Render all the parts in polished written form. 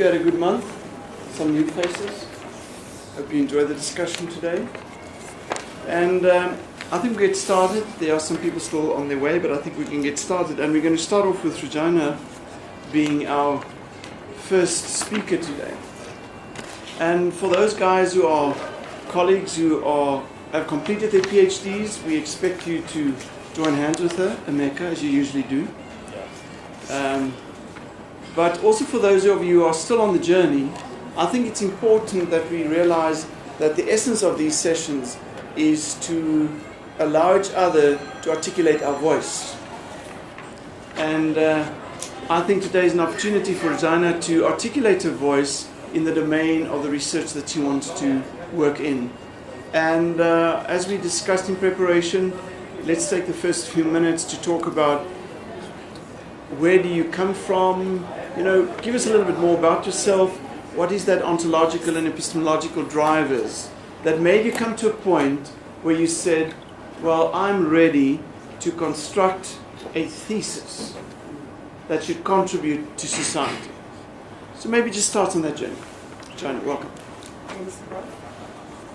you had a good month. Some new faces. Hope you enjoyed the discussion today. And I think we'll get started. There are some people still on their way, but I think we can get started. And we're going to start off with Reginah being our first speaker today. And for those guys who are colleagues who have completed their PhDs, we expect you to join hands with her, Emeka, as you usually do. But also for those of you who are still on the journey, I think it's important that we realize that the essence of these sessions is to allow each other to articulate our voice. And I think today is an opportunity for Reginah to articulate her voice in the domain of the research that she wants to work in. And as we discussed in preparation, let's take the first few minutes to talk about where do you come from. Give us a little bit more about yourself. What is that ontological and epistemological drivers that made you come to a point where you said, well, I'm ready to construct a thesis that should contribute to society. So maybe just start on that journey. Reginah, welcome. Thanks, Prof.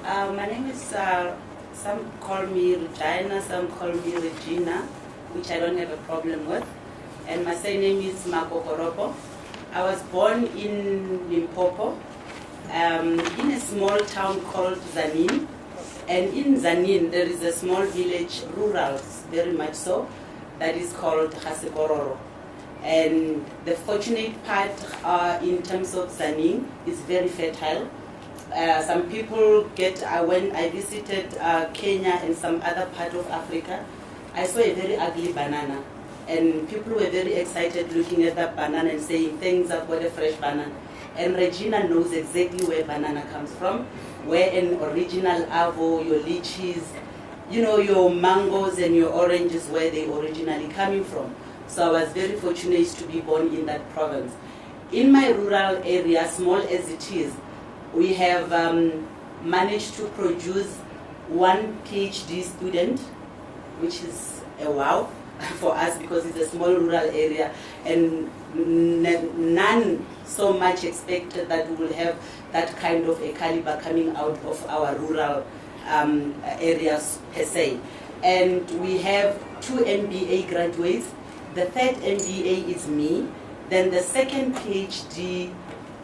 My name is, some call me Reginah, some call me Reginah, which I don't have a problem with. And my surname is Makokoropo. I was born in Limpopo, in a small town called Tzaneen. And in Tzaneen, there is a small village, rural, very much so, that is called Gasekororo. And the fortunate part in terms of Tzaneen is very fertile. Some people when I visited Kenya and some other part of Africa, I saw a very ugly banana. And people were very excited looking at that banana and saying, thanks, I've got a fresh banana. And Reginah knows exactly where banana comes from, where an original avo, your lychees, your mangoes and your oranges, where they originally coming from. So I was very fortunate to be born in that province. In my rural area, small as it is, we have managed to produce one PhD student, which is a wow for us because it's a small rural area, and none so much expected that we will have that kind of a caliber coming out of our rural areas per se. And we have 2 MBA graduates. The third MBA is me. Then the second PhD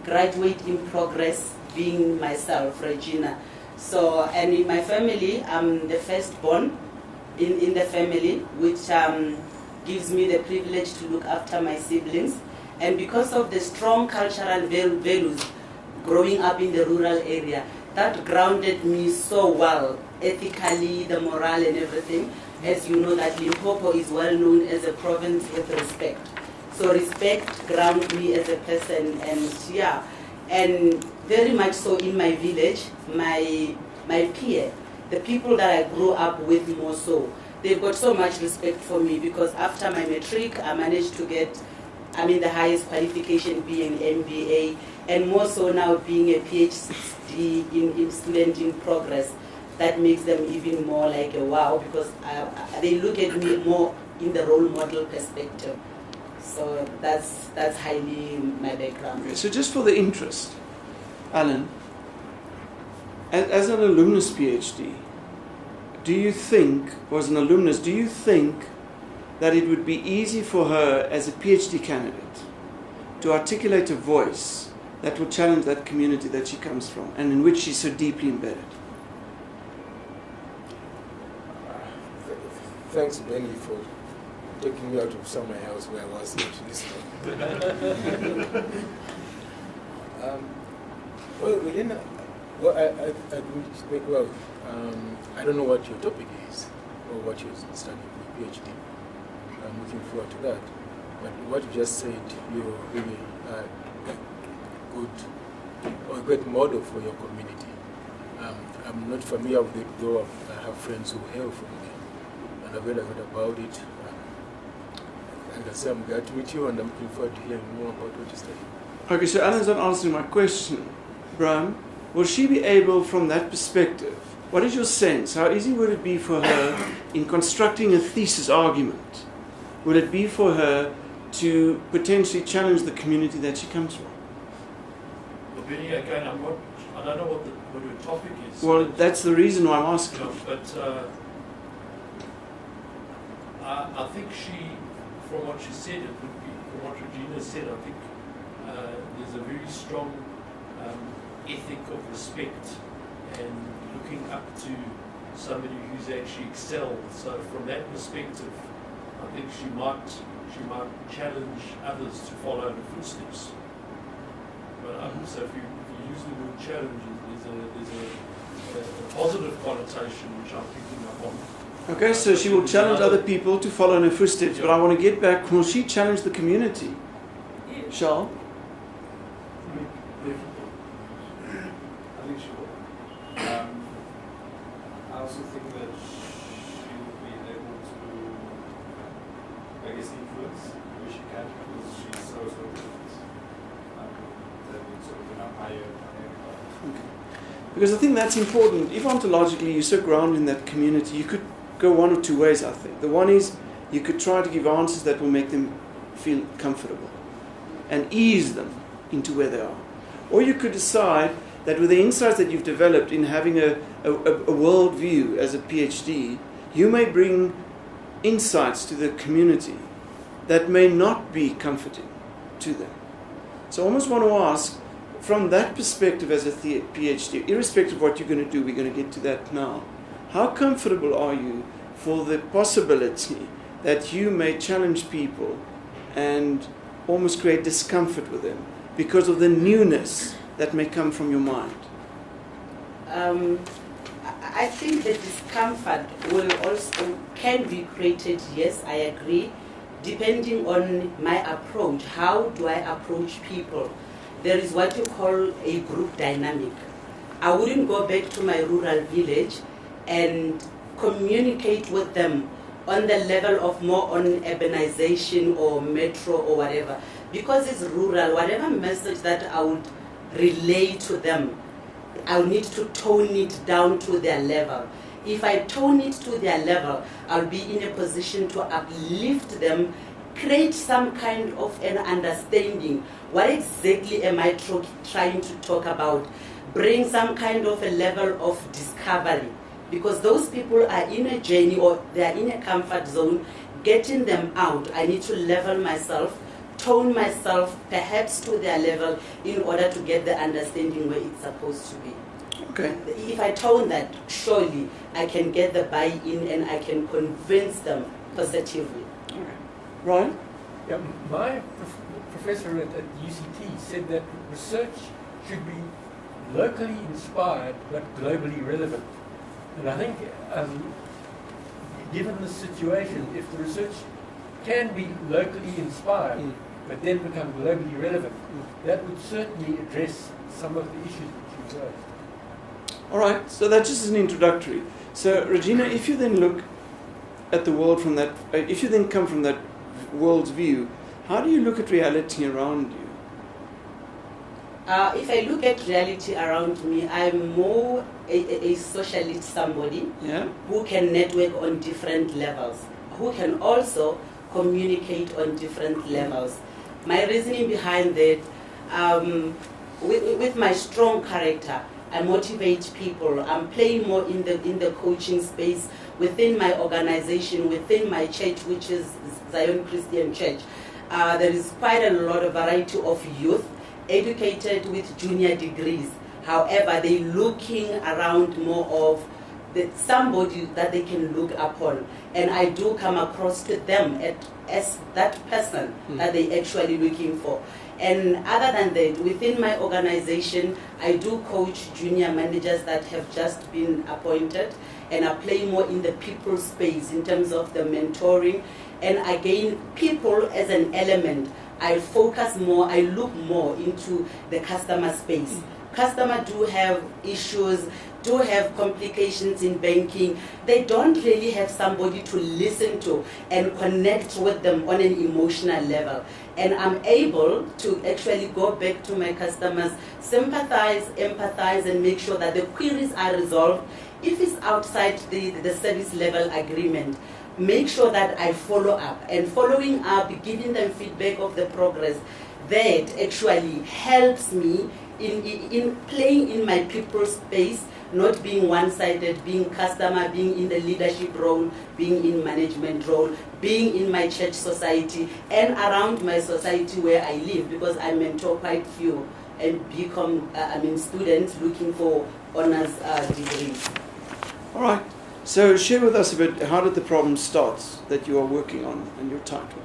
graduate in progress being myself, Reginah. So, and in my family, I'm the firstborn in the family, which gives me the privilege to look after my siblings. And because of the strong cultural values growing up in the rural area, that grounded me so well, ethically, the morale and everything. As you know, that Limpopo is well known as a province with respect. So respect grounds me as a person, and very much so in my village, my peer, the people that I grew up with more so, they've got so much respect for me because after my matric, I managed to get, the highest qualification being MBA, and more so now being a PhD in student in progress. That makes them even more like a wow because they look at me more in the role model perspective. So that's highly my background. Okay, so just for the interest, Alan, as an alumnus PhD, do you think that it would be easy for her as a PhD candidate to articulate a voice that would challenge that community that she comes from and in which she's so deeply embedded? Thanks, Benny, for taking me out of somewhere else where I was not listening. I don't know what your topic is or what you're studying for your PhD. I'm looking forward to that. But what you just said, you're really a great model for your community. I'm not familiar with it, though I have friends who hail from there. And I've read a lot about it. I can say I'm glad to meet you, and I'm looking forward to hearing more about what you study. Okay, so Alan's not answering my question. Bram, will she be able, from that perspective, what is your sense? How easy would it be for her in constructing a thesis argument? Would it be for her to potentially challenge the community that she comes from? But Benny, again, I don't know what your topic is. Well, that's the reason why I'm asking. But I think from what she said, it would be, from what Reginah said, I think there's a very strong ethic of respect and looking up to somebody who's actually excelled. So from that perspective, I think she might challenge others to follow in her footsteps. But so if you use the word challenge, there's a positive connotation which I'm picking up on. Okay, so she will challenge other people to follow in her footsteps, but I want to get back, will she challenge the community? Yes. Shall? I think she will. I also think that she will be able to, I guess, influence where she can, because she's so different. That means sort of in a higher everybody. Okay. Because I think that's important. If ontologically you're so grounded in that community, you could go one or two ways, I think. The one is you could try to give answers that will make them feel comfortable and ease them into where they are. Or you could decide that with the insights that you've developed in having a world view as a PhD, you may bring insights to the community that may not be comforting to them. So I almost want to ask, from that perspective as a PhD, irrespective of what you're going to do, we're going to get to that now, how comfortable are you for the possibility that you may challenge people and almost create discomfort with them because of the newness that may come from your mind? I think the discomfort can be created, yes, I agree, depending on my approach. How do I approach people? There is what you call a group dynamic. I wouldn't go back to my rural village and communicate with them on the level of more on urbanization or metro or whatever. Because it's rural, whatever message that I would relay to them, I'll need to tone it down to their level. If I tone it to their level, I'll be in a position to uplift them, create some kind of an understanding. What exactly am I trying to talk about? Bring some kind of a level of discovery. Because those people are in a journey or they are in a comfort zone. Getting them out, I need to level myself, tone myself perhaps to their level in order to get the understanding where it's supposed to be. Okay. If I tone that, surely I can get the buy-in and I can convince them positively. Okay. Ryan? Yeah, my professor at UCT said that research should be locally inspired but globally relevant. And I think, given the situation, if the research can be locally inspired but then become globally relevant, that would certainly address some of the issues that you raised. All right, so that's just an introductory. So, Reginah, if you then look at the world from that, if you then come from that world's view, how do you look at reality around you? If I look at reality around me, I'm more a socialist somebody who can network on different levels, who can also communicate on different levels. My reasoning behind that, with my strong character, I motivate people. I'm playing more in the coaching space within my organization, within my church, which is Zion Christian Church. There is quite a lot of variety of youth educated with junior degrees. However, they're looking around more of somebody that they can look upon. And I do come across to them as that person that they're actually looking for. And other than that, within my organization, I do coach junior managers that have just been appointed, and I play more in the people space in terms of the mentoring. And again, people as an element, I focus more, I look more into the customer space. Customer do have issues, do have complications in banking. They don't really have somebody to listen to and connect with them on an emotional level. And I'm able to actually go back to my customers, sympathize, empathize, and make sure that the queries are resolved. If it's outside the service level agreement, make sure that I follow up. And following up, giving them feedback of the progress, that actually helps me in playing in my people's space, not being one-sided, being customer, being in the leadership role, being in management role, being in my church society and around my society where I live, because I mentor quite few and become students looking for honors degrees. All right. So share with us a bit, how did the problem start that you are working on, and your title?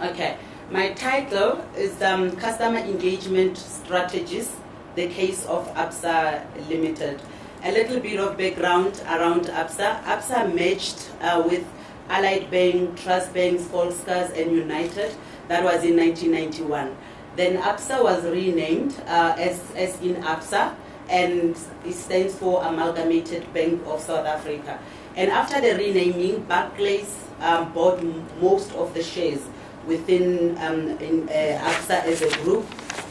Okay. My title is Customer Engagement Strategies, the case of Absa Limited. A little bit of background around Absa. Absa merged with Allied Bank, Trust Banks, Volkskas and United. That was in 1991. Then Absa was renamed as in Absa, and it stands for Amalgamated Bank of South Africa. And after the renaming, Barclays bought most of the shares within Absa as a group.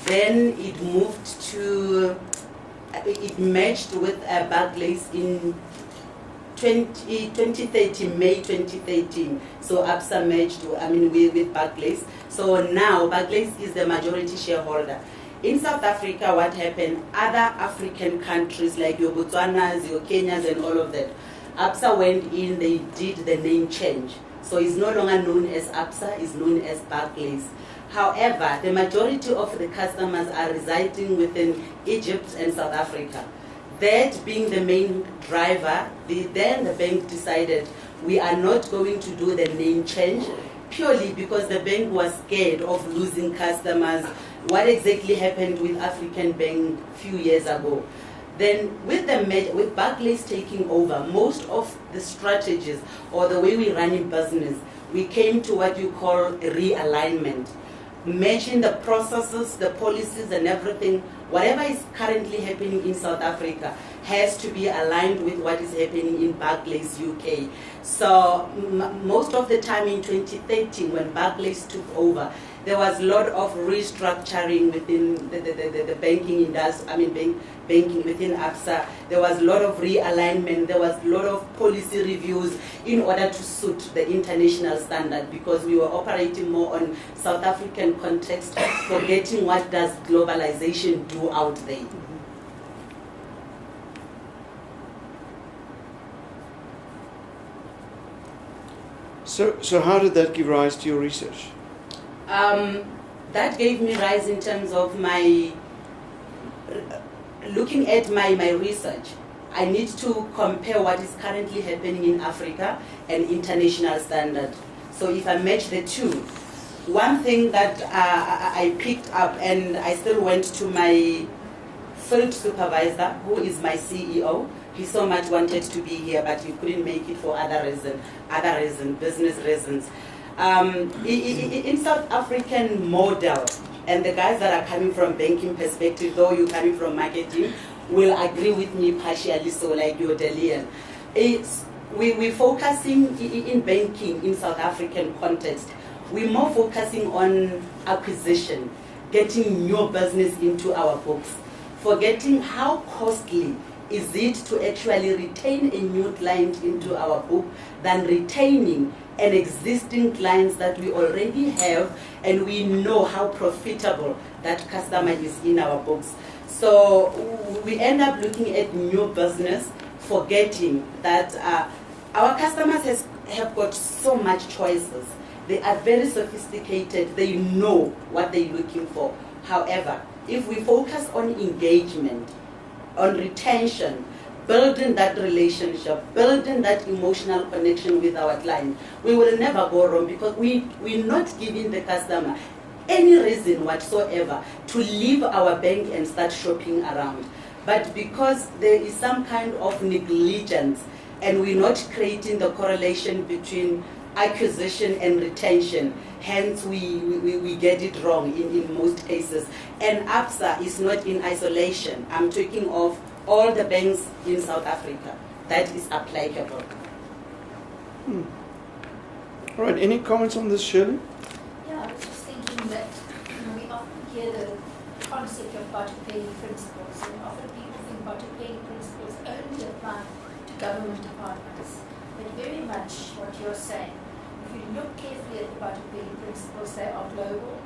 Then it moved to, it merged with Barclays in 2013, May 2013. So Absa merged with Barclays. So now Barclays is the majority shareholder. In South Africa, what happened, other African countries like your Botswanas, your Kenyas and all of that, Absa went in, they did the name change. So it's no longer known as Absa, it's known as Barclays. However, the majority of the customers are residing within Egypt and South Africa. That being the main driver, then the bank decided we are not going to do the name change, purely because the bank was scared of losing customers. What exactly happened with African Bank a few years ago? Then with Barclays taking over, most of the strategies or the way we run in business, we came to what you call a realignment. Matching the processes, the policies and everything, whatever is currently happening in South Africa has to be aligned with what is happening in Barclays UK. So most of the time in 2013 when Barclays took over, there was a lot of restructuring within the banking industry, banking within Absa. There was a lot of realignment, there was a lot of policy reviews in order to suit the international standard, because we were operating more on South African context, forgetting what does globalization do out there. So how did that give rise to your research? That gave me rise in terms of my looking at my research. I need to compare what is currently happening in Africa and international standard. So if I match the two, one thing that I picked up, and I still went to my field supervisor, who is my CEO. He so much wanted to be here, but he couldn't make it for other reasons, business reasons. In South African model, and the guys that are coming from banking perspective, though you're coming from marketing, will agree with me partially, so like your Delian. We're focusing in banking in South African context. We're more focusing on acquisition, getting new business into our books, forgetting how costly is it to actually retain a new client into our book than retaining an existing clients that we already have, and we know how profitable that customer is in our books. So we end up looking at new business, forgetting that our customers have got so much choices. They are very sophisticated, they know what they're looking for. However, if we focus on engagement, on retention, building that relationship, building that emotional connection with our client, we will never go wrong, because we're not giving the customer any reason whatsoever to leave our bank and start shopping around. But because there is some kind of negligence and we're not creating the correlation between acquisition and retention, hence we get it wrong in most cases. And Absa is not in isolation. I'm talking of all the banks in South Africa. That is applicable. All right, any comments on this, Shirley? Yeah, I was just thinking that we often hear the concept of barter-paying principles, and often people think barter-paying principles only apply to government departments. But very much what you're saying, if you look carefully at the barter-paying principles, they are global.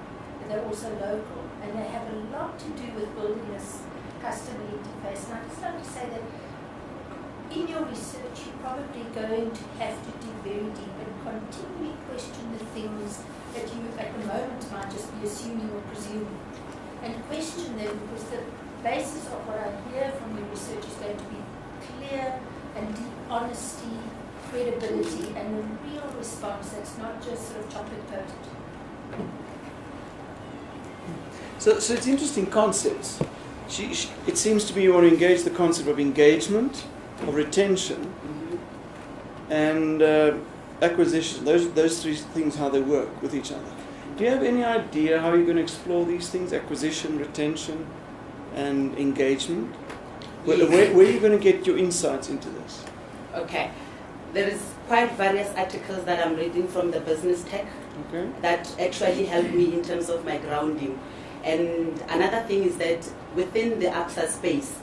but they're also local, and they have a lot to do with building this customer interface. And I just like to say that in your research, you're probably going to have to dig very deep and continually question the things that you at the moment might just be assuming or presuming. And question them, because the basis of what I hear from your research is going to be clear and deep honesty, credibility, and a real response that's not just sort of chocolate coated. So it's interesting concepts. It seems to be you want to engage the concept of engagement, of retention, and acquisition. Those three things, how they work with each other. Do you have any idea how you're going to explore these things, acquisition, retention, and engagement? Where are you going to get your insights into this? Okay. There is quite various articles that I'm reading from the business tech that actually help me in terms of my grounding. And another thing is that within the Absa space,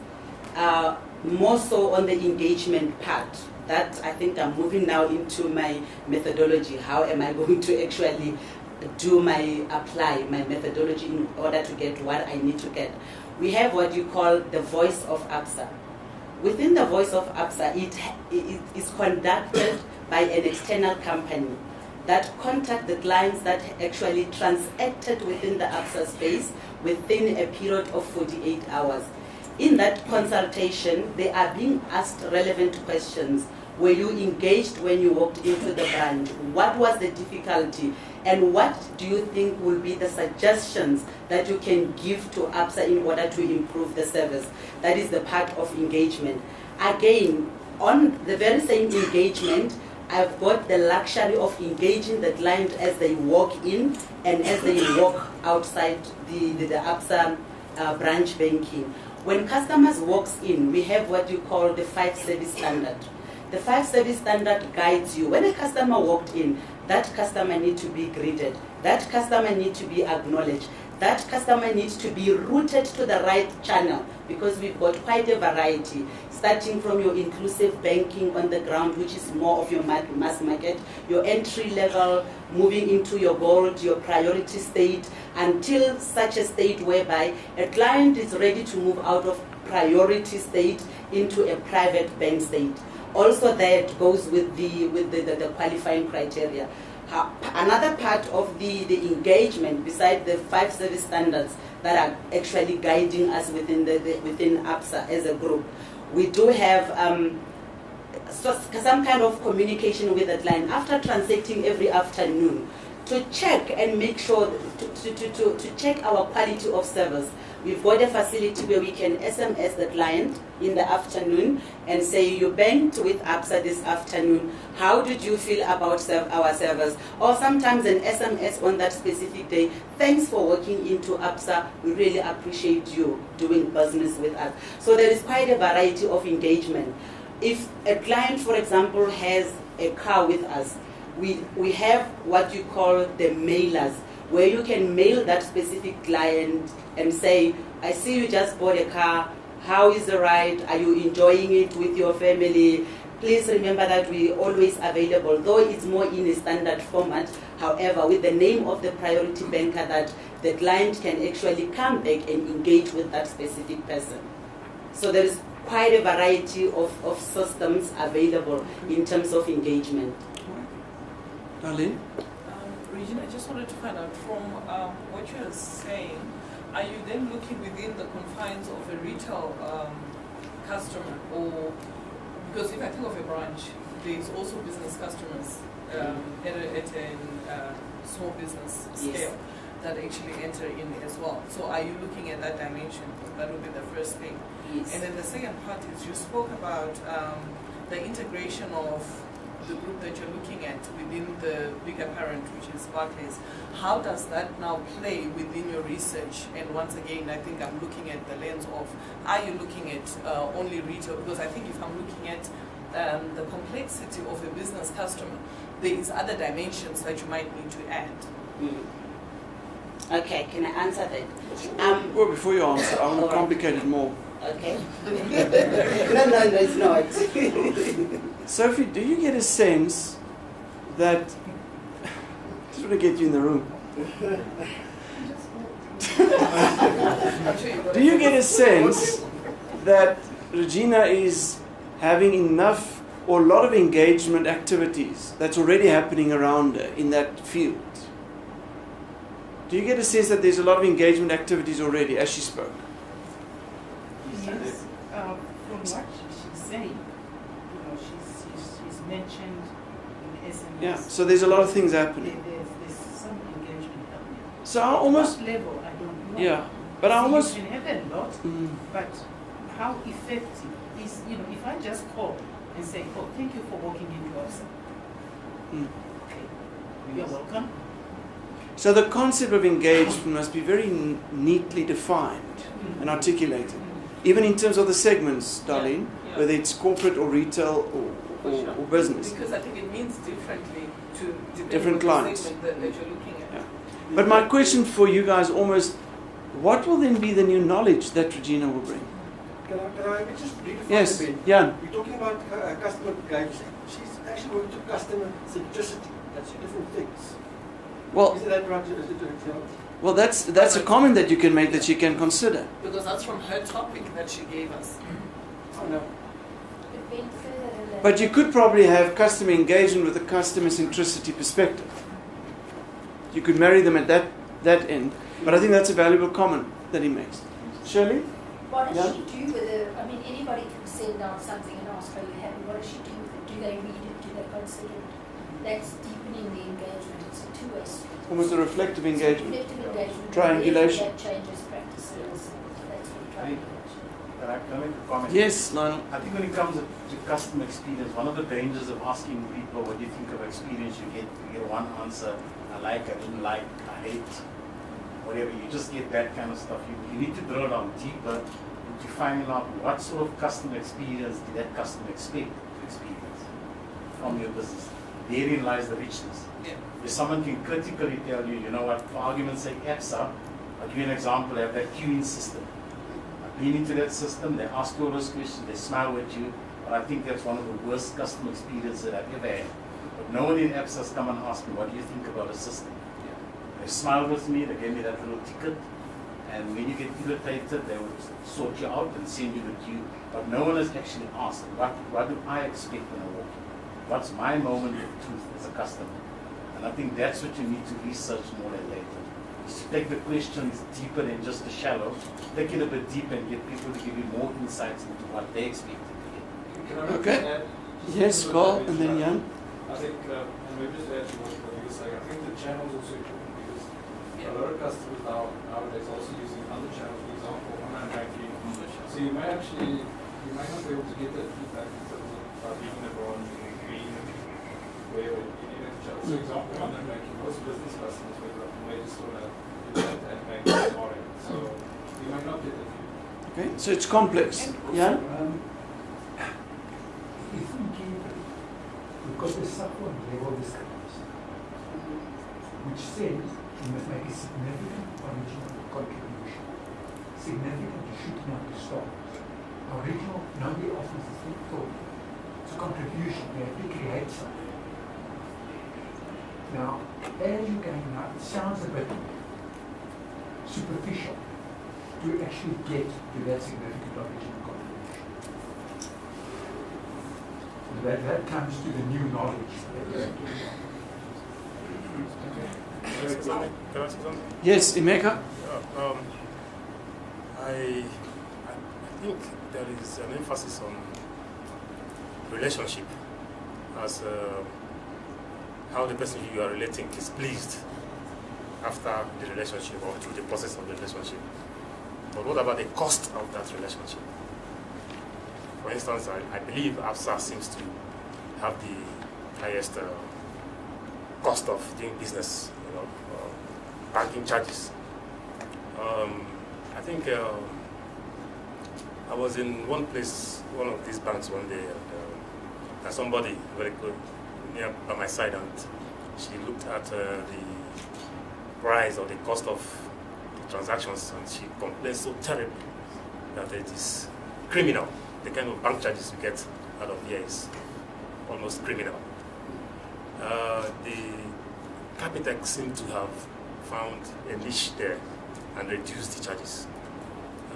more so on the engagement part, that I think I'm moving now into my methodology. How am I going to actually apply my methodology in order to get what I need to get? We have what you call the voice of Absa. Within the voice of Absa, it is conducted by an external company that contact the clients that actually transacted within the Absa space within a period of 48 hours. In that consultation, they are being asked relevant questions. Were you engaged when you walked into the branch? What was the difficulty? And what do you think will be the suggestions that you can give to Absa in order to improve the service? That is the part of engagement. Again, on the very same engagement, I've got the luxury of engaging the client as they walk in and as they walk outside the Absa branch banking. When customers walks in, we have what you call the 5 service standard. The 5 service standard guides you. When a customer walked in, that customer needs to be greeted. That customer needs to be acknowledged. That customer needs to be routed to the right channel, because we've got quite a variety, starting from your inclusive banking on the ground, which is more of your mass market, your entry level, moving into your gold, your priority state, until such a state whereby a client is ready to move out of priority state into a private bank state. Also, that goes with the qualifying criteria. Another part of the engagement, beside the 5 service standards that are actually guiding us within Absa as a group, we do have some kind of communication with the client after transacting every afternoon to check and make sure to check our quality of service. We've got a facility where we can SMS the client in the afternoon and say, you banked with Absa this afternoon. How did you feel about our service? Or sometimes an SMS on that specific day. Thanks for walking into Absa. We really appreciate you doing business with us. So there is quite a variety of engagement. If a client, for example, has a car with us, we have what you call the mailers, where you can mail that specific client and say, I see you just bought a car. How is the ride? Are you enjoying it with your family? Please remember that we're always available, though it's more in a standard format. However, with the name of the priority banker, that the client can actually come back and engage with that specific person. So there is quite a variety of systems available in terms of engagement. Darlene? Reginah, I just wanted to find out from what you are saying, are you then looking within the confines of a retail customer, or because if I think of a branch, there's also business customers at a small business scale that actually enter in as well. So are you looking at that dimension? That would be the first thing. Yes. And then the second part is you spoke about the integration of the group that you're looking at within the bigger parent, which is Barclays. How does that now play within your research? And once again, I think I'm looking at the lens of, are you looking at only retail? Because I think if I'm looking at the complexity of a business customer, there is other dimensions that you might need to add. Okay, can I answer that? Well, before you answer, I want to complicate it more. Okay. no, it's not. Sophie, do you get a sense that, just want to get you in the room, Do you get a sense that Reginah is having enough or a lot of engagement activities that's already happening around her in that field? Do you get a sense that there's a lot of engagement activities already as she spoke? Yes, from what she's saying, she's mentioned in SMS. Yeah, so there's a lot of things happening. There's some engagement happening. So I almost, What level, I don't know. yeah, but I So almost, you can have a lot, mm, but how effective is, if I just call and say, oh, thank you for walking into Absa. mm. Okay, you're welcome. So the concept of engagement must be very neatly defined and articulated, even in terms of the segments, Darlene, Yeah. whether it's corporate or retail or business. Because I think it means differently to Different depending on clients. the segment that you're looking at. Yeah. But my question for you guys almost, what will then be the new knowledge that Reginah will bring? Can I just redefine Yes, a bit? Jan. We're talking about customer engagement. She's actually going to customer centricity. That's two different things. Well, Isn't that right? well, that's a comment that you can make that she can consider. Because that's from her topic that she gave us. Oh, no. It went further than that. But you could probably have customer engagement with a customer centricity perspective. You could marry them at that end. But I think that's a valuable comment that he makes. Shirley? What does Yeah. she do with it? I mean, anybody can send down something and ask, are you happy? What does she do with it? Do they read it? Do they consider it? That's deepening the engagement. It's a two-way street. Almost a reflective It's engagement. reflective engagement. Triangulation. That changes practices. That's what triangulation. Can I make a comment? Yes, Lionel. I think when it comes to customer experience, one of the dangers of asking people what do you think of experience, you get one answer, I like, I didn't like, I hate, whatever. You just get that kind of stuff. You need to drill down deeper into finding out what sort of customer experience did that customer expect to experience from your business. Therein lies the richness. Yeah. If someone can critically tell you, you know what, for argument's sake, Absa, I'll give you an example, I have that queuing system. I've been into that system, they ask you all those questions, they smile at you, but I think that's one of the worst customer experiences that I've ever had. But no one in Absa has come and asked me, what do you think about the system? They smiled with me, they gave me that little ticket, and when you get irritated, they would sort you out and send you the queue. But no one has actually asked, what do I expect when I walk in? What's my moment of truth as a customer? And I think that's what you need to research more than later. Is to take the questions deeper than just the shallow, take it a bit deeper and get people to give you more insights into what they expect to get. Can I Okay. add? Yes, Carl, and then Jan. I think, and maybe just add to what you were saying, I think the channel is also important because a lot of customers nowadays also using other channels, for example, online banking. So you may not be able to get that feedback in terms of being in a branch and agreeing where you need to channel. So example, online banking, most business customers may just want to do that and bank tomorrow. So you might not get that feedback. Okay, so it's complex. Jan? Because the subword level discrepancy, which says you must make a significant original contribution. Significant, you should not be stopped. Original, nobody offers the same thought. It's a contribution, you have to create something. Now, as you're going out, it sounds a bit superficial to actually get to that significant original contribution. That comes to the new knowledge. Yes, Emeka? I think there is an emphasis on relationship as how the person you are relating is pleased after the relationship or through the process of the relationship. But what about the cost of that relationship? For instance, I believe Absa seems to have the highest cost of doing business, banking charges. I think I was in one of these banks one day, and somebody very good near by my side, and she looked at the price or the cost of the transactions, and she complained so terribly that it is criminal. The kind of bank charges you get out of here is almost criminal. The Capitec seem to have found a niche there and reduce the charges.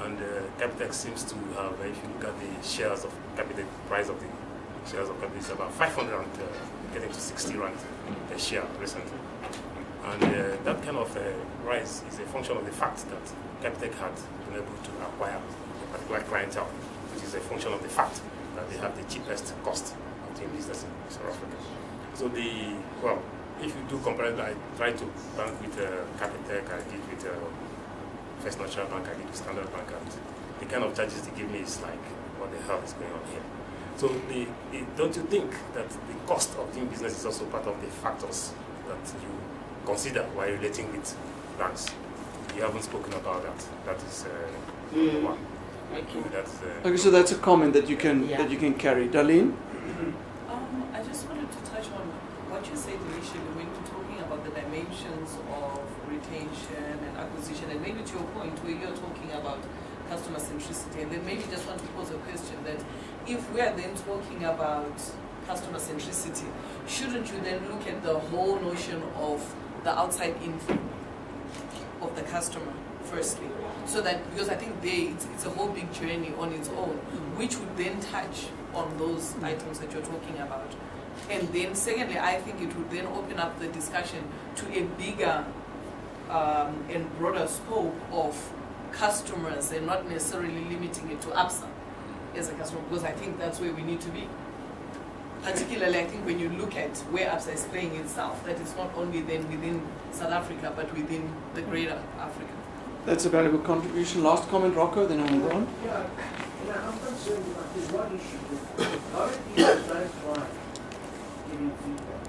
And Capitec seems to have, if you look at the shares of Capitec, price of the shares of Capitec is about 500 and getting to 60 rand a share recently. And that kind of rise is a function of the fact that Capitec had been able to acquire a particular clientele, which is a function of the fact that they have the cheapest cost of doing business in South Africa. So if you do compare it, I try to bank with Capitec, I did with First National Bank, I did with Standard Bank, and the kind of charges they give me is like, what the hell is going on here? So don't you think that the cost of doing business is also part of the factors that you consider while relating with banks? You haven't spoken about that. That is number one. Okay, so that's a comment that you can carry. Darlene? I just wanted to touch on what you said initially when you're talking about the dimensions of retention and acquisition, and maybe to your point where you're talking about customer centricity, and then maybe just want to pose a question that if we are then talking about customer centricity, shouldn't you then look at the whole notion of the outside inflow of the customer firstly, so that, because I think it's a whole big journey on its own, which would then touch on those items that you're talking about. And then secondly, I think it would then open up the discussion to a bigger and broader scope of customers, and not necessarily limiting it to Absa as a customer, because I think that's where we need to be. Particularly, I think when you look at where Absa is playing itself, that it's not only then within South Africa, but within the greater Africa. That's a valuable contribution. Last comment, Rocco, then I'll move on. Yeah, I'm concerned about this one issue. A lot of people don't like giving feedback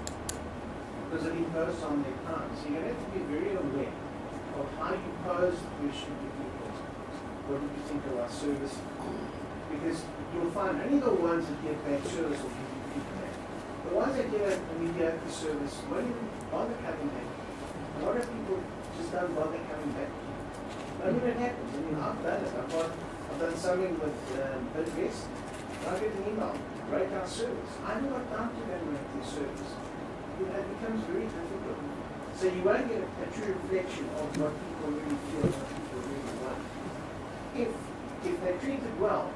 because it imposes on their time. So you're going to have to be very aware of how you pose the question to people. What do you think of our service? Because you'll find only the ones that get bad service will give you feedback. The ones that get a mediocre service won't even bother coming back. A lot of people just don't bother coming back. I mean, it happens. I mean, I've done it. I've done something with Bidvest. I get an email, rate our service. I haven't got time to go and rate their service. It becomes very difficult. So you won't get a true reflection of what people really feel, what people really want. If they're treated well,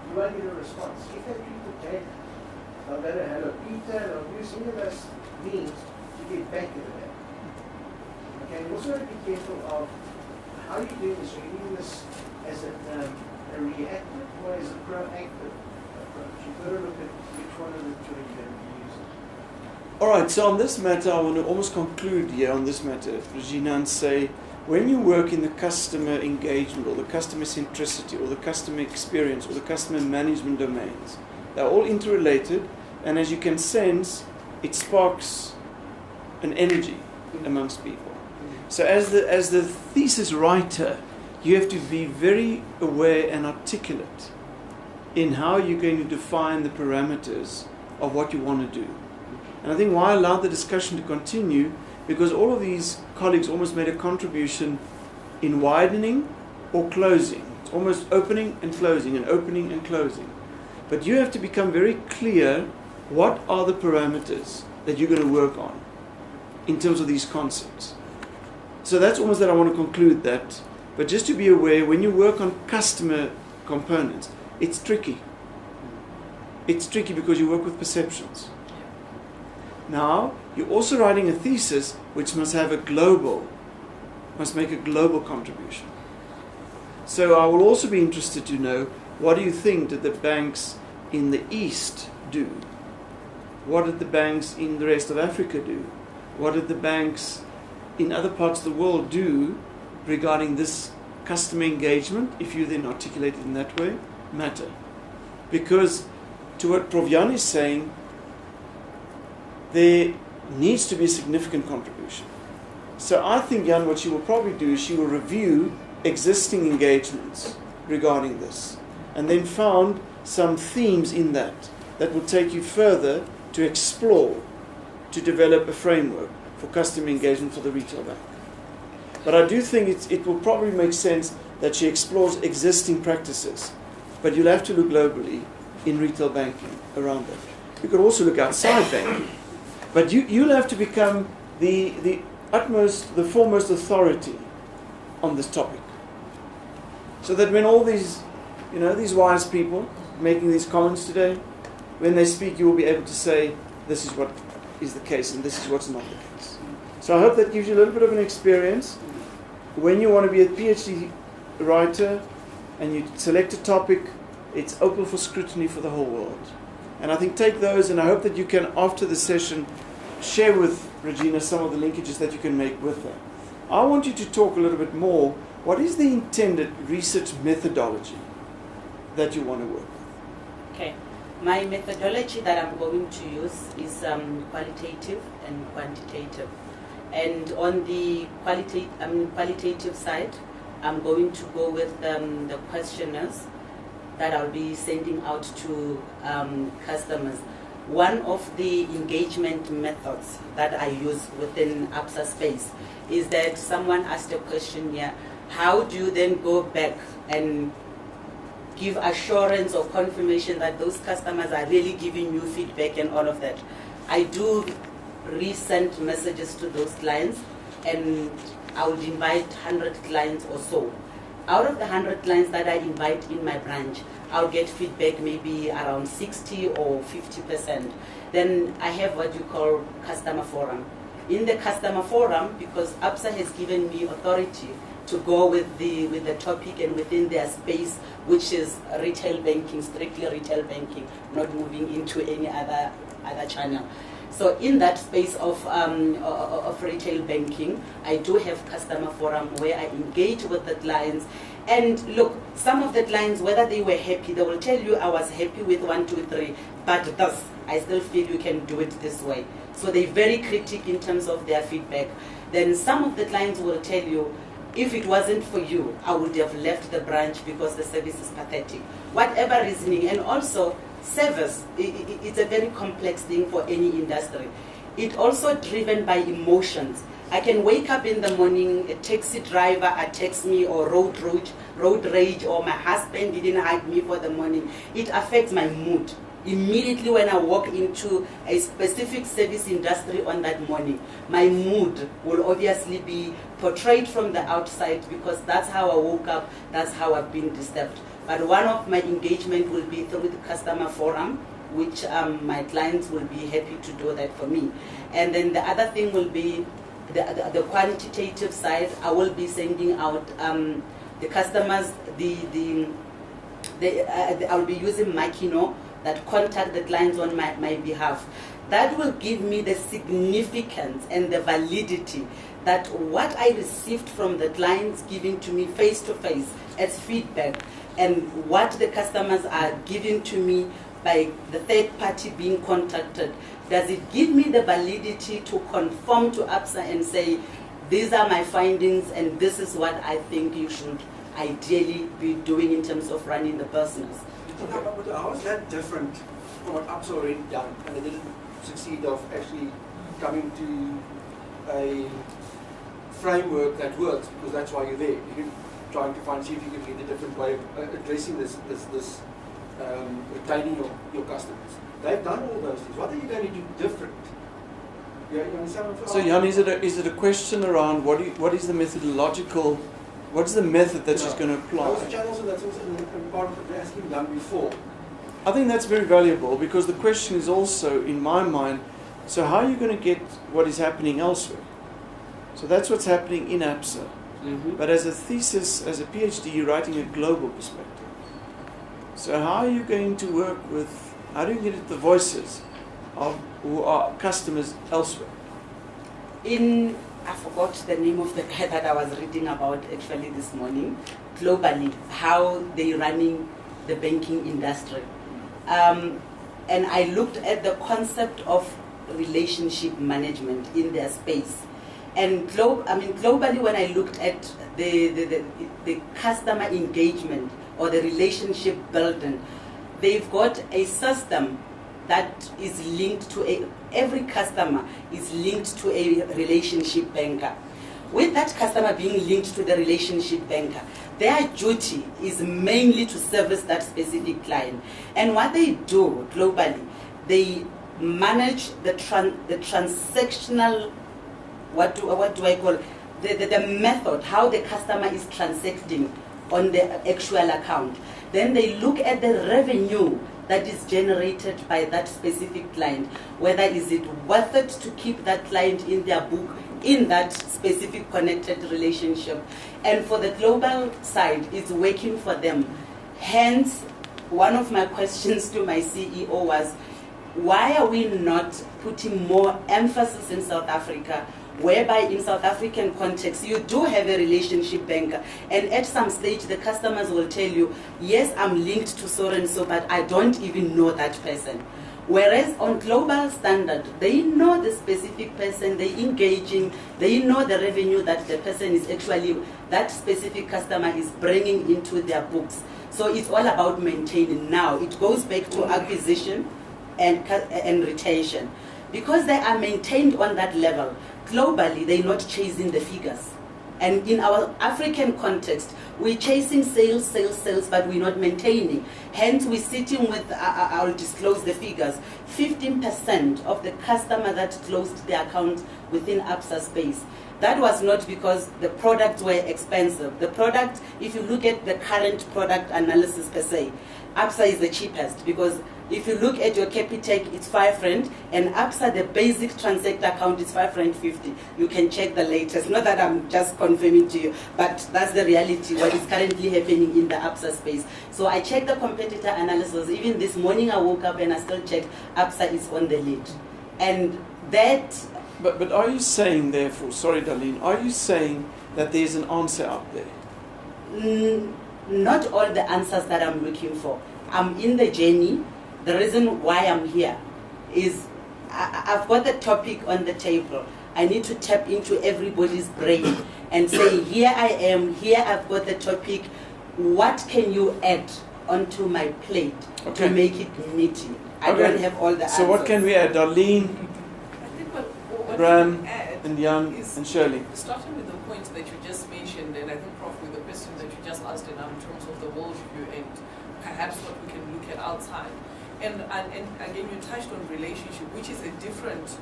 you won't get a response. If they're treated badly, they'll go to Hello Peter, they'll use any of those means to get back at that. Okay, you also have to be careful of how you do this. Are you doing this as a reactive or as a proactive approach? You've got to look at which one of the two you're going to be using. All right, so on this matter, I want to almost conclude here on this matter, Reginah, and say, when you work in the customer engagement or the customer centricity or the customer experience or the customer management domains, they're all interrelated, and as you can sense, it sparks an energy amongst people. So as the thesis writer, you have to be very aware and articulate in how you're going to define the parameters of what you want to do. And I think why I allowed the discussion to continue, because all of these colleagues almost made a contribution in widening or closing. It's almost opening and closing and opening and closing. But you have to become very clear what are the parameters that you're going to work on in terms of these concepts. So that's almost that I want to conclude that. But just to be aware, when you work on customer components, it's tricky. It's tricky because you work with perceptions. Now, you're also writing a thesis which must make a global contribution. So I will also be interested to know, what do you think that the banks in the East do? What did the banks in the rest of Africa do? What did the banks in other parts of the world do regarding this customer engagement, if you then articulate it in that way, matter? Because to what Prof. Jan is saying, there needs to be a significant contribution. So I think, Jan, what she will probably do is she will review existing engagements regarding this, and then found some themes in that will take you further to explore, to develop a framework for customer engagement for the retail bank. But I do think it will probably make sense that she explores existing practices, but you'll have to look globally in retail banking around that. You could also look outside banking, but you'll have to become the foremost authority on this topic. So that when all these, these wise people making these comments today, when they speak, you will be able to say, this is what is the case and this is what's not the case. So I hope that gives you a little bit of an experience. When you want to be a PhD writer and you select a topic, it's open for scrutiny for the whole world. And I think take those, and I hope that you can, after the session, share with Reginah some of the linkages that you can make with her. I want you to talk a little bit more. What is the intended research methodology that you want to work with? Okay. My methodology that I'm going to use is qualitative and quantitative. And on the qualitative side, I'm going to go with the questionnaires that I'll be sending out to customers. One of the engagement methods that I use within Absa space is that someone asked a question here, how do you then go back and give assurance or confirmation that those customers are really giving you feedback and all of that? I do resend messages to those clients, and I would invite 100 clients or so. Out of the 100 clients that I invite in my branch, I'll get feedback maybe around 60 or 50%. Then I have what you call customer forum. In the customer forum, because Absa has given me authority to go with the topic and within their space, which is retail banking, strictly retail banking, not moving into any other channel. So in that space of retail banking, I do have customer forum where I engage with the clients. And look, some of the clients, whether they were happy, they will tell you I was happy with 1, 2, 3, but thus I still feel you can do it this way. So they're very critical in terms of their feedback. Then some of the clients will tell you, if it wasn't for you, I would have left the branch because the service is pathetic. Whatever reasoning. And also, service, it's a very complex thing for any industry. It's also driven by emotions. I can wake up in the morning, a taxi driver attacks me, or road rage, or my husband didn't hug me for the morning. It affects my mood. Immediately when I walk into a specific service industry on that morning, my mood will obviously be portrayed from the outside, because that's how I woke up, that's how I've been disturbed. But one of my engagement will be through the customer forum, which my clients will be happy to do that for me. And then the other thing will be the quantitative side. I will be sending out the customers, I'll be using Makino that contact the clients on my behalf. That will give me the significance and the validity that what I received from the clients giving to me face to face as feedback, and what the customers are giving to me by the third party being contacted, does it give me the validity to conform to Absa and say, these are my findings and this is what I think you should ideally be doing in terms of running the business? But how is that different from what Absa already done, and they didn't succeed of actually coming to a framework that works, because that's why you're there. You're trying to see if you can get a different way of addressing this retaining your customers. They've done all those things. What are you going to do different? You understand what I'm saying? So Jan, is it a question around what is the methodological, what is the method that she's going to apply? Those channels, and that's also part of what we're asking done before. I think that's very valuable, because the question is also, in my mind, so how are you going to get what is happening elsewhere? So that's what's happening in Absa. Mm-hmm. But as a thesis, as a PhD, you're writing a global perspective. So how are you going to work with, how do you get at the voices of who are customers elsewhere? I forgot the name of the guy that I was reading about actually this morning, globally, how they're running the banking industry. And I looked at the concept of relationship management in their space. And globally, when I looked at the customer engagement or the relationship building, they've got a system that is linked to every customer is linked to a relationship banker. With that customer being linked to the relationship banker, their duty is mainly to service that specific client. And what they do globally, they manage the transactional, what do I call it? the method, how the customer is transacting on the actual account. Then they look at the revenue that is generated by that specific client. Whether is it worth it to keep that client in their book in that specific connected relationship. And for the global side, it's working for them. Hence, one of my questions to my CEO was, why are we not putting more emphasis in South Africa, whereby in South African context, you do have a relationship banker, and at some stage the customers will tell you, yes, I'm linked to so and so, but I don't even know that person. Whereas on global standard, they know the specific person, they engaging, they know the revenue that the person is actually, that specific customer is bringing into their books. So it's all about maintaining. Now, it goes back to acquisition and retention. Because they are maintained on that level, globally, they're not chasing the figures. And in our African context, we're chasing sales, but we're not maintaining. Hence, we're sitting with, I'll disclose the figures, 15% of the customer that closed their account within Absa space. That was not because the products were expensive. The product, if you look at the current product analysis per se, Absa is the cheapest, because if you look at your Capitec, it's R5, and Absa, the basic transact account is R5.50. You can check the latest. Not that I'm just confirming to you, but that's the reality, what is currently happening in the Absa space. So I checked the competitor analysis. Even this morning I woke up and I still checked, Absa is on the lead. And that... But are you saying, therefore, sorry Darlene, are you saying that there's an answer out there? Not all the answers that I'm looking for. I'm in the journey. The reason why I'm here is I've got the topic on the table. I need to tap into everybody's brain and say, here I am, here I've got the topic. What can you add onto my plate to make it meaty? I don't have all the answers. So what can we add? Darlene, I think what Bram, we can add and Jan, is and Shirley. Starting with the point that you just mentioned, and I think, Prof, with the question that you just asked in terms of the worldview and perhaps what we can look at outside. And again, you touched on relationship, which is a different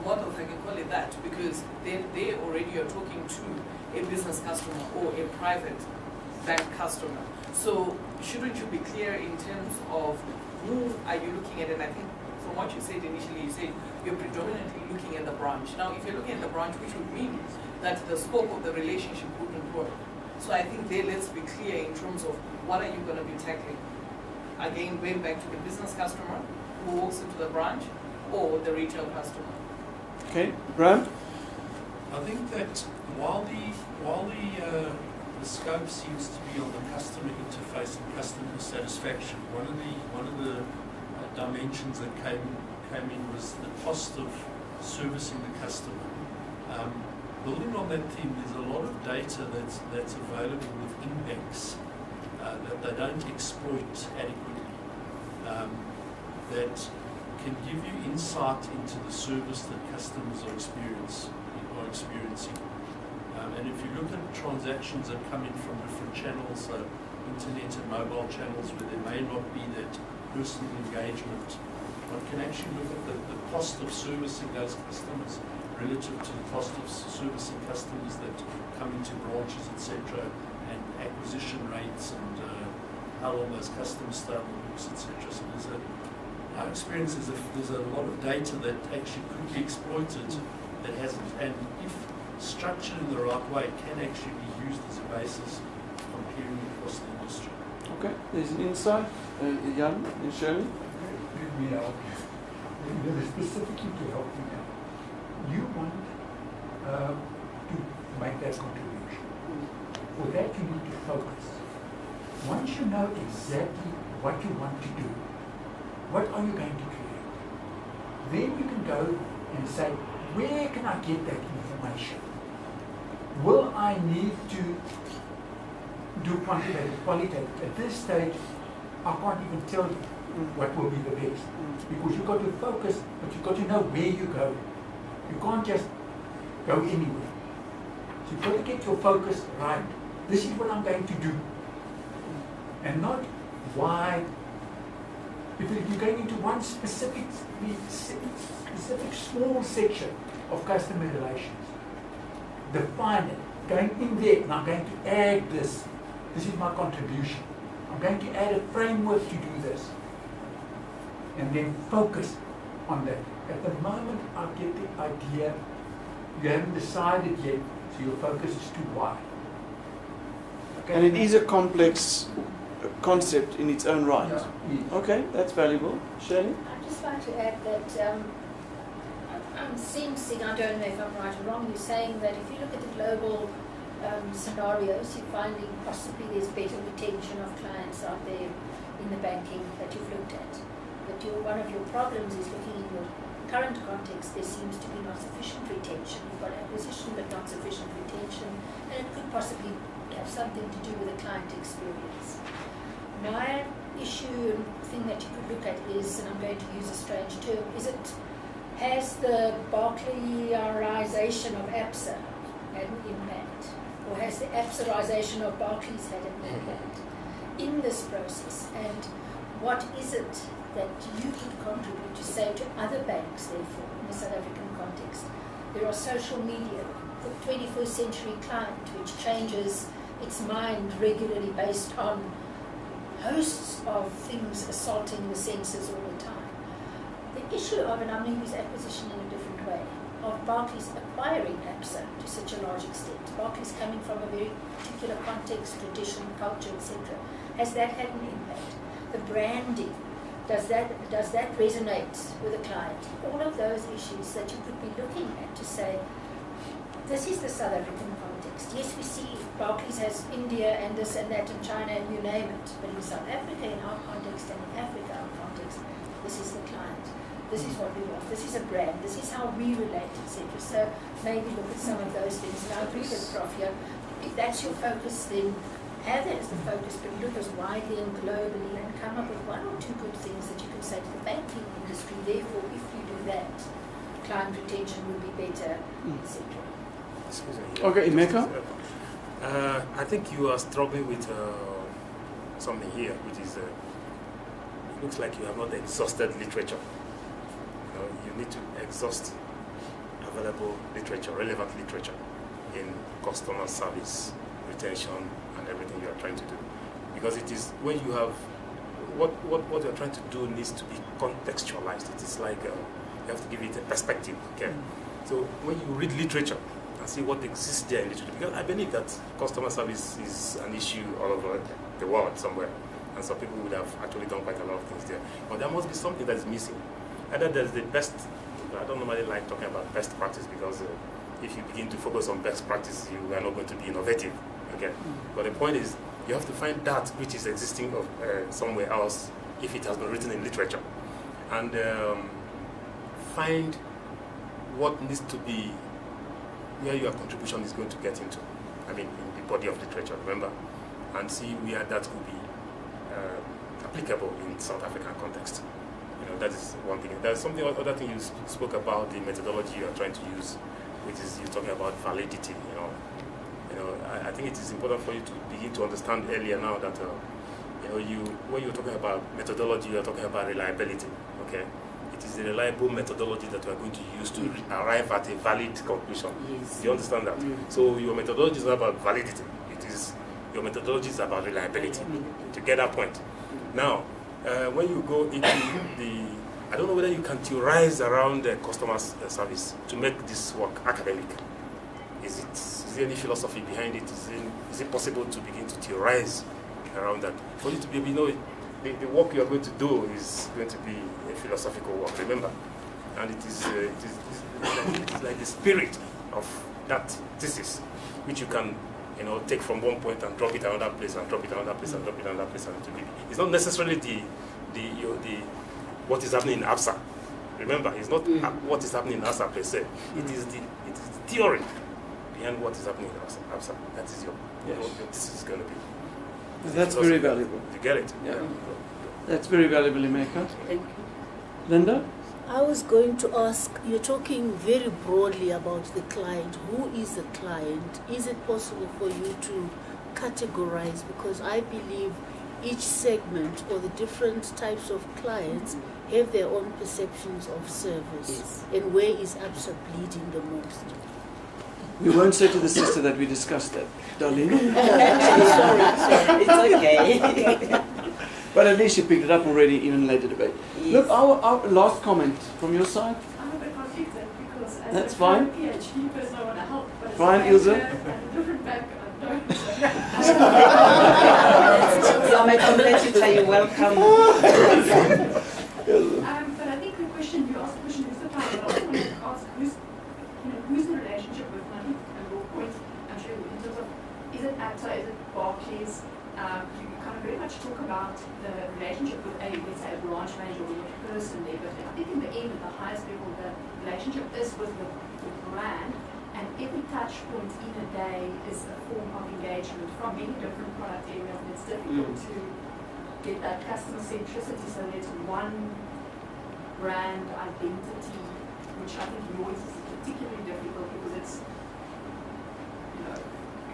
model, if I can call it that, because they already are talking to a business customer or a private bank customer. So shouldn't you be clear in terms of who are you looking at? And I think from what you said initially, you said you're predominantly looking at the branch. Now, if you're looking at the branch, which would mean that the scope of the relationship wouldn't work. So I think there, let's be clear in terms of what are you going to be tackling. Again, going back to the business customer who walks into the branch or the retail customer. Okay, Bram? I think that while the scope seems to be on the customer interface and customer satisfaction, one of the dimensions that came in was the cost of servicing the customer. Building on that theme, there's a lot of data that's available within banks that they don't exploit adequately, that can give you insight into the service that customers are experiencing. And if you look at transactions that come in from different channels, internet and mobile channels, where there may not be that personal engagement, one can actually look at the cost of servicing those customers relative to the cost of servicing customers that come into branches, etc., and acquisition rates and how long those customers stay on the books, etc. So our experience is that there's a lot of data that actually could be exploited that hasn't, and if structured in the right way, can actually be used as a basis of comparing across the industry. Okay, there's an insight. Jan and Shirley? Let me help you. Specifically to help you now. You want to make that contribution. For that, you need to focus. Once you know exactly what you want to do, what are you going to create? Then you can go and say, where can I get that information? Will I need to do quantitative, qualitative? At this stage, I can't even tell you what will be the best. Because you've got to focus, but you've got to know where you go. You can't just go anywhere. So you've got to get your focus right. This is what I'm going to do. And not why If you're going into one specific small section of customer relations, define it, going in there, and I'm going to add this. This is my contribution. I'm going to add a framework to do this. And then focus on that. At the moment, I get the idea, you haven't decided yet, so your focus is too wide. Okay? And it is a complex concept in its own right. Yeah. Okay, that's valuable. Shirley? I'd just like to add that I'm sensing, I don't know if I'm right or wrong, you're saying that if you look at the global scenarios, you're finding possibly there's better retention of clients out there in the banking that you've looked at. But one of your problems is looking in your current context, there seems to be not sufficient retention. You've got acquisition but not sufficient retention, and it could possibly have something to do with the client experience. My issue and thing that you could look at is, and I'm going to use a strange term, has the Barclayerization of Absa had an impact? Or has the Absarization of Barclays had an impact in this process? And what is it that you could contribute to say to other banks, therefore, in the South African context? There are social media, the 21st century client, which changes its mind regularly based on hosts of things assaulting the senses all the time. The issue of, and I'm going to use acquisition in a different way, of Barclays acquiring Absa to such a large extent, Barclays coming from a very particular context, tradition, culture, etc., has that had an impact? The branding, does that resonate with the client? All of those issues that you could be looking at to say, this is the South African context. Yes, we see Barclays has India and this and that and China and you name it, but in South Africa, in our context, and in Africa, our context, this is the client. This is what we want. This is a brand. This is how we relate, etc. So maybe look at some of those things. And I agree with Prof here. If that's your focus, then have that as the focus, but look as widely and globally and come up with one or two good things that you can say to the banking industry. Therefore, if you do that, client retention will be better, etc. Excuse me. Okay, Emeka? I think you are struggling with something here, which is, it looks like you have not exhausted literature. You need to exhaust available literature, relevant literature in customer service, retention, and everything you are trying to do. Because it is when you have, what you are trying to do needs to be contextualized. It is like you have to give it a perspective, okay? So when you read literature and see what exists there in literature, because I believe that customer service is an issue all over the world somewhere, and some people would have actually done quite a lot of things there. But there must be something that is missing. Either there's the best, I don't normally like talking about best practice because if you begin to focus on best practice, you are not going to be innovative, okay? But the point is, you have to find that which is existing somewhere else if it has been written in literature. And find what needs to be, where your contribution is going to get into. I mean, in the body of literature, remember? And see where that could be applicable in South African context. That is one thing. There's something, other thing you spoke about, the methodology you are trying to use, which is you're talking about validity. I think it is important for you to begin to understand earlier now that when you're talking about methodology, you are talking about reliability. Okay, it is a reliable methodology that we are going to use to arrive at a valid conclusion. Yes. Do you understand that? So your methodology is not about validity. Your methodology is about reliability. To get that point. Now, when you go into I don't know whether you can theorize around the customer service to make this work academic. Is there any philosophy behind it? Is it possible to begin to theorize around that? For you to be, the work you are going to do is going to be a philosophical work, remember? And it is like the spirit of that thesis, which you can take from one point and drop it another place and drop it another place and drop it another place. It's not necessarily the what is happening in Absa. Remember, it's not what is happening in Absa per se. It is the theory behind what is happening in Absa. That is what this is going to be. That's very valuable. You get it? Yeah. That's very valuable, Emeka. Thank you. Linda? I was going to ask, you're talking very broadly about the client. Who is the client? Is it possible for you to categorize? Because I believe each segment or the different types of clients have their own perceptions of service. Yes. And where is Absa bleeding the most? We won't say to the sister that we discussed that, darling. Sorry, it's okay. But at least you picked it up already, even later debate. Yes. Look, our last comment from your side. I'm a bit conflicted because as That's a fine. PhD person I want to help, but as Fine, a Ilse. banker and a different bank, I don't. You're my competitor, you're welcome. But I think the question, you asked the question is the time, but I also want to ask who's the relationship with money and your point, I'm sure in terms of, is it Absa, is it Barclays? You kind of very much talk about the relationship with let's say a branch manager or a person there, but I think in the end, at the highest level, the relationship is with the brand, and every touch point in a day is a form of engagement from many different product areas, and it's difficult to get that customer centricity so there's one brand identity, which I think yours is particularly difficult because it's,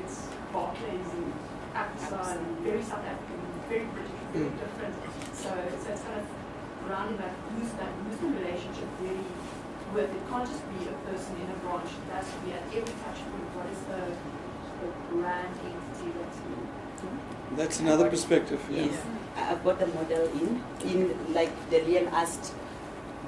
it's Barclays and Absa and very South African, very British, very different. So it's kind of rounding that, who's the relationship really with? It can't just be a person in a branch. It has to be at every touch point. What is the brand entity that's That's another perspective. Yeah. Yes. I've got the model in like Delian asked,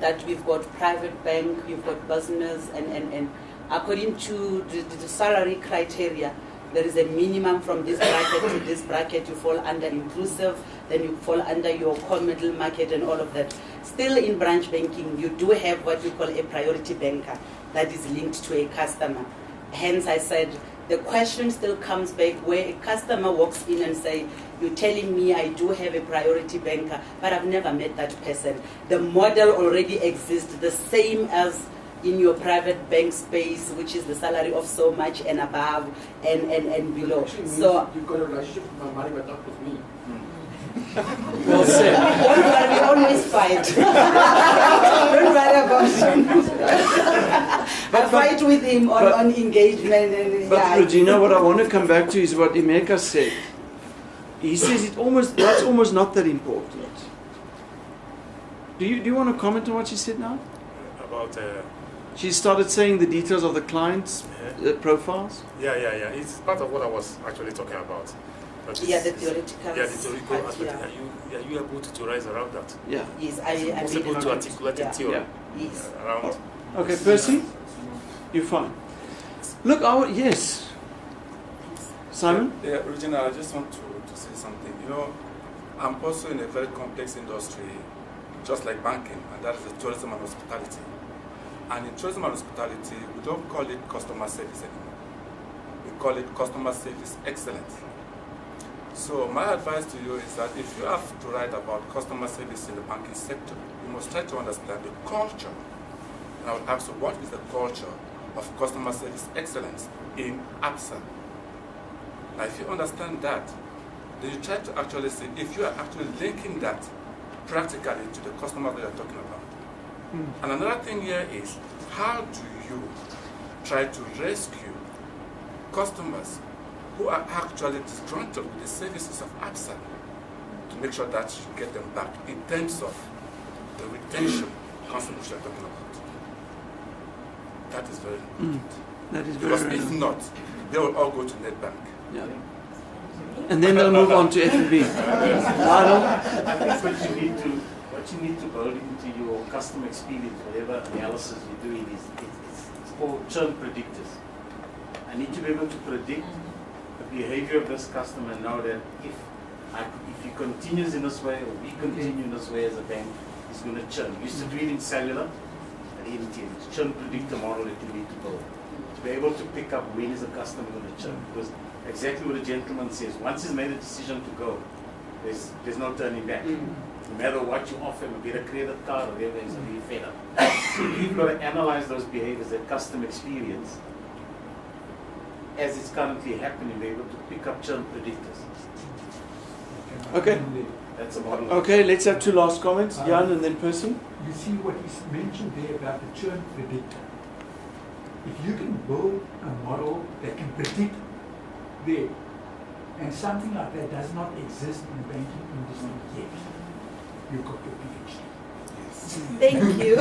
that we've got private bank, we've got business, and according to the salary criteria, there is a minimum from this bracket to this bracket. You fall under inclusive, then you fall under your core middle market and all of that. Still in branch banking, you do have what you call a priority banker that is linked to a customer. Hence I said, the question still comes back where a customer walks in and say, you're telling me I do have a priority banker, but I've never met that person. The model already exists, the same as in your private bank space, which is the salary of so much and above and below. So you've got a relationship with my money, but not with me. Well said. don't worry, we always fight. Don't worry about it. I fight with him on engagement. And, But Reginah, what I want to come back to is what Emeka said. He says that's almost not that important. Do you want to comment on what she said now? About She started saying the details of the clients' profiles. yeah. It's part of what I was actually talking about. But the theoretical. Yeah, the theoretical part, aspect. yeah. Are you able to theorize around that? Yeah. Yes, Is it possible to articulate a theory Yes. around? Okay, Percy, you're fine. Look, yes. Simon? Yeah, Reginah, I just want to say something. I'm also in a very complex industry, just like banking, and that is the tourism and hospitality. And in tourism and hospitality, we don't call it customer service anymore. We call it customer service excellence. So my advice to you is that if you have to write about customer service in the banking sector, you must try to understand the culture. And I would ask you, what is the culture of customer service excellence in Absa? Now, if you understand that, then you try to actually see if you are actually linking that practically to the customer that you're talking about. And another thing here is, how do you try to rescue customers who are actually disgruntled with the services of Absa to make sure that you get them back in terms of the retention concept which you're talking about? That is very important. That is very Because if relevant. not, they will all go to Nedbank. Yeah. And then they'll move on to F&B. I think what you need to build into your customer experience, whatever analysis you're doing, it's called churn predictors. I need to be able to predict the behavior of this customer and know that if he continues in this way or we continue in this way as a bank, he's going to churn. We used to do it in cellular, but it's churn predictor model that you need to build. To be able to pick up when is a customer going to churn. Because exactly what the gentleman says, once he's made a decision to go, there's no turning back. No matter what you offer him, be it a credit card or whatever, he's going to be fed up. So you've got to analyze those behaviors, that customer experience, as it's currently happening, be able to pick up churn predictors. Okay. That's a model. Okay, let's have two last comments. Jan and then Percy. You see what is mentioned there about the churn predictor. If you can build a model that can predict the And something like that does not exist in the banking industry yet. You've got your PhD. Thank you.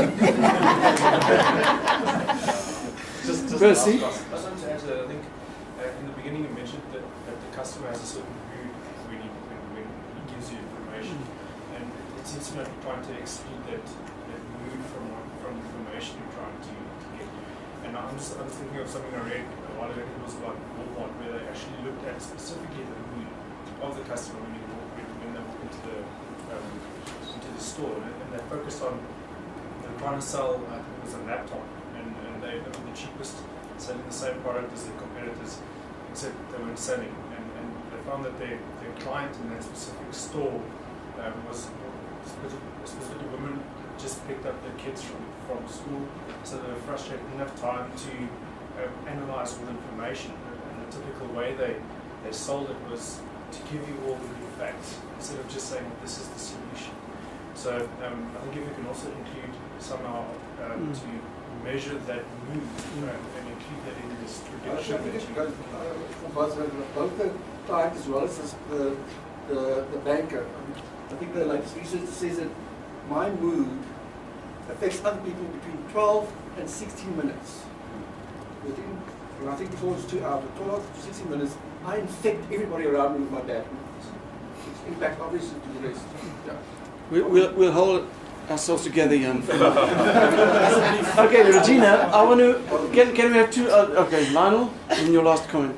Just Percy? I just wanted to add to that. I think in the beginning you mentioned that the customer has a certain mood when he gives you information, and it seems to me like you're trying to exclude that mood from the information you're trying to get. And I was thinking of something I read a while ago. It was about Walmart, where they actually looked at specifically the mood of the customer when they walk into the store, and they focused on trying to sell. I think it was a laptop, and they were the cheapest, selling the same product as their competitors, except they weren't selling. And they found that their client in that specific store was specifically women just picked up their kids from school, so they were frustrated, didn't have time to analyze all the information. And the typical way they sold it was to give you all the good facts instead of just saying this is the solution. So I think if we can also include somehow to measure that mood and include that in this prediction. I think it goes for both the client as well as the banker. I think the latest research says that my mood affects other people between 12 and 16 minutes. Within, and I think before it's 2 hours, 12 to 16 minutes, I infect everybody around me with my bad moods. It's impact obviously to the rest. Yeah. We'll hold ourselves together, Jan. Okay, Reginah, I want to. Can we have two? Okay, Lionel, in your last comment.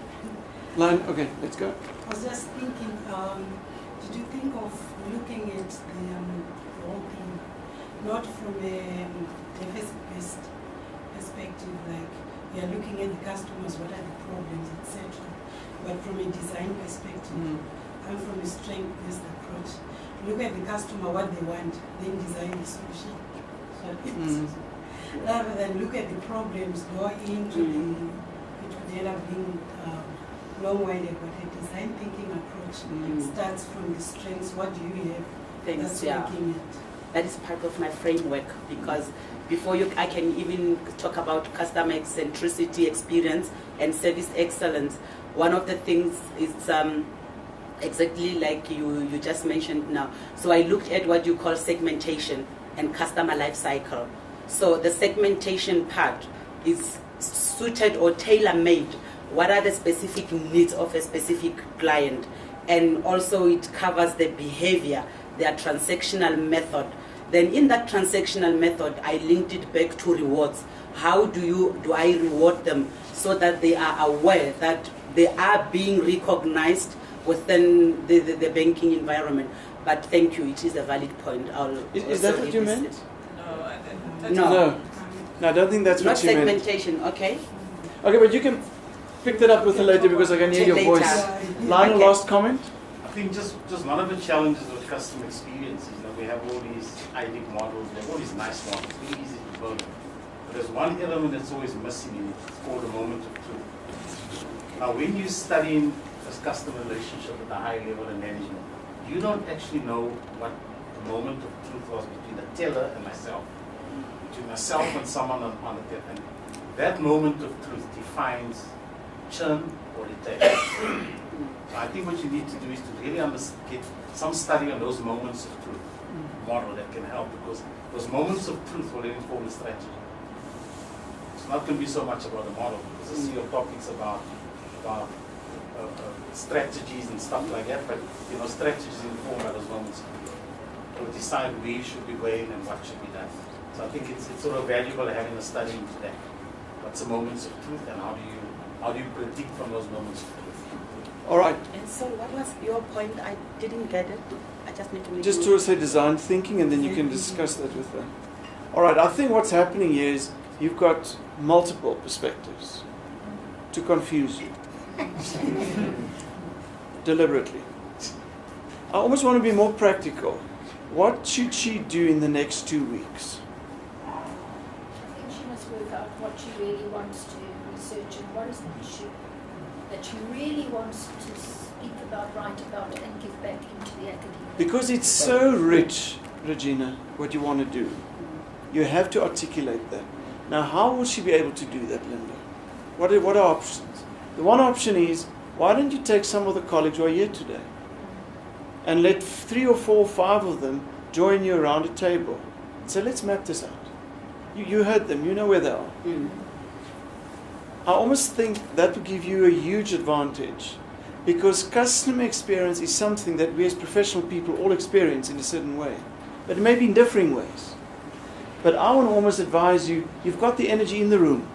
Okay, let's go. I was just thinking, did you think of looking at the whole thing not from a deficit-based perspective, like we are looking at the customers, what are the problems, etc., but from a design perspective, and from a strength-based approach. Look at the customer, what they want, then design the solution. Rather than look at the problems, go into it would end up being long-winded, but a design thinking approach starts from the strengths. What do you have? Thanks, that's working at. That is part of my framework, because before I can even talk about customer centricity, experience, and service excellence, one of the things is exactly like you just mentioned now. So I looked at what you call segmentation and customer life cycle. So the segmentation part is suited or tailor-made. What are the specific needs of a specific client? And also it covers the behavior, their transactional method. Then in that transactional method, I linked it back to rewards. How do I reward them so that they are aware that they are being recognized within the banking environment? But thank you, it is a valid point. Is that what you meant? No, I don't think that's what you meant. Not segmentation, okay. Okay, but you can pick that up with her later because I can hear your voice. Lionel, last comment? I think just one of the challenges with customer experience is that we have all these ideal models, we have all these nice models, very easy to build. But there's one element that's always missing in it, it's called the moment of truth. Now when you're studying this customer relationship at the high level in management, you don't actually know what the moment of truth was between the teller and myself. Between myself and someone on the teller. And that moment of truth defines churn or retention. So I think what you need to do is to really get some study on those moments of truth model that can help, because those moments of truth will inform the strategy. It's not going to be so much about the model, because I see your topics about strategies and stuff like that, but strategies informed by those moments of truth. We'll decide where you should be going and what should be done. So I think it's sort of valuable having a study into that. What's the moments of truth and how do you predict from those moments of truth? All right. And so what was your point? I didn't get it. I just need to make Just to say design thinking, and then you can discuss that with them. All right, I think what's happening here is you've got multiple perspectives to confuse you. Deliberately. I almost want to be more practical. What should she do in the next 2 weeks? I think she must work out what she really wants to research and what is the issue that she really wants to speak about, write about, and give back into the academia. Because it's so rich, Reginah, what you want to do. You have to articulate that. Now, how will she be able to do that, Linda? What are options? The one option is Why don't you take some of the colleagues who are here today and let 3 or 4 or 5 of them join you around a table. So let's map this out. You heard them, you know where they are. I almost think that would give you a huge advantage, because customer experience is something that we as professional people all experience in a certain way, but it may be in differing ways. But I want to almost advise you, you've got the energy in the room.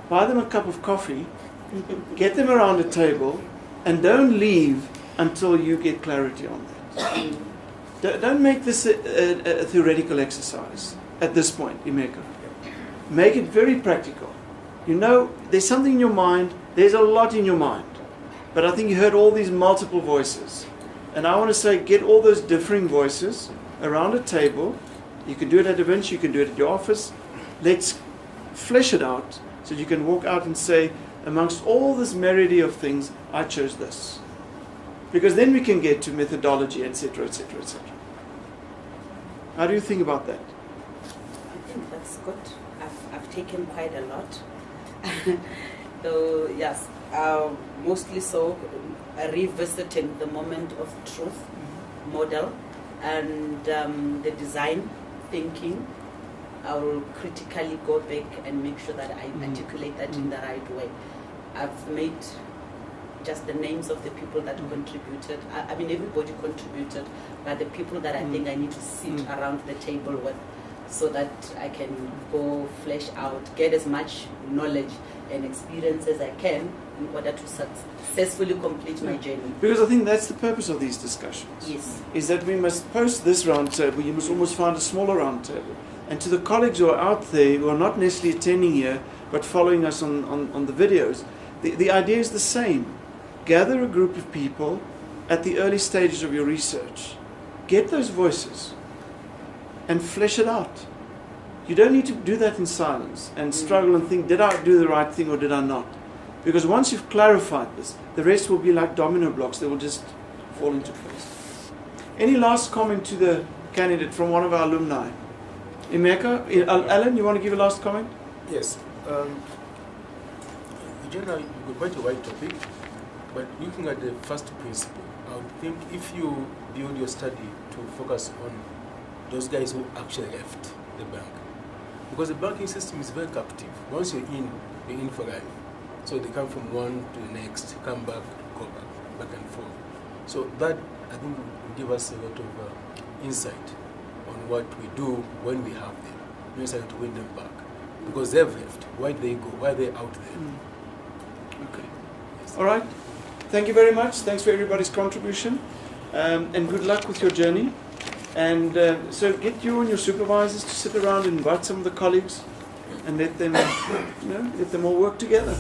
Buy them a cup of coffee, get them around a table, and don't leave until you get clarity on that. Don't make this a theoretical exercise at this point, Imeka. Make it very practical. You know, there's something in your mind, there's a lot in your mind. But I think you heard all these multiple voices. And I want to say, get all those differing voices around a table. You can do it at events, you can do it at your office. Let's flesh it out so you can walk out and say, amongst all this myriad of things, I chose this. Because then we can get to methodology, etc., etc., etc. How do you think about that? I think that's good. I've taken quite a lot. So yes, mostly so revisiting the moment of truth model and the design thinking. I will critically go back and make sure that I articulate that in the right way. I've made just the names of the people that contributed. I mean, everybody contributed, but the people that I think I need to sit around the table with, so that I can go flesh out, get as much knowledge and experience as I can in order to successfully complete my journey. Because I think that's the purpose of these discussions. Yes. Is that we must post this round table, you must almost find a smaller round table. And to the colleagues who are out there, who are not necessarily attending here, but following us on the videos, the idea is the same. Gather a group of people at the early stages of your research. Get those voices and flesh it out. You don't need to do that in silence and struggle and think, did I do the right thing or did I not? Because once you've clarified this, the rest will be like domino blocks. They will just fall into place. Any last comment to the candidate from one of our alumni? Imeka? Alan, you want to give a last comment? Yes. Generally, we're quite a wide topic, but looking at the first principle, I would think if you build your study to focus on those guys who actually left the bank, because the banking system is very captive. Once you're in for life. So they come from one to the next, come back, go back and forth. So that, I think, will give us a lot of insight on what we do when we have them. We decide to win them back. Because they've left. Why did they go? Why are they out there? Okay. Yes. All right. Thank you very much. Thanks for everybody's contribution. And good luck with your journey. And so get you and your supervisors to sit around and invite some of the colleagues and let them, let them all work together.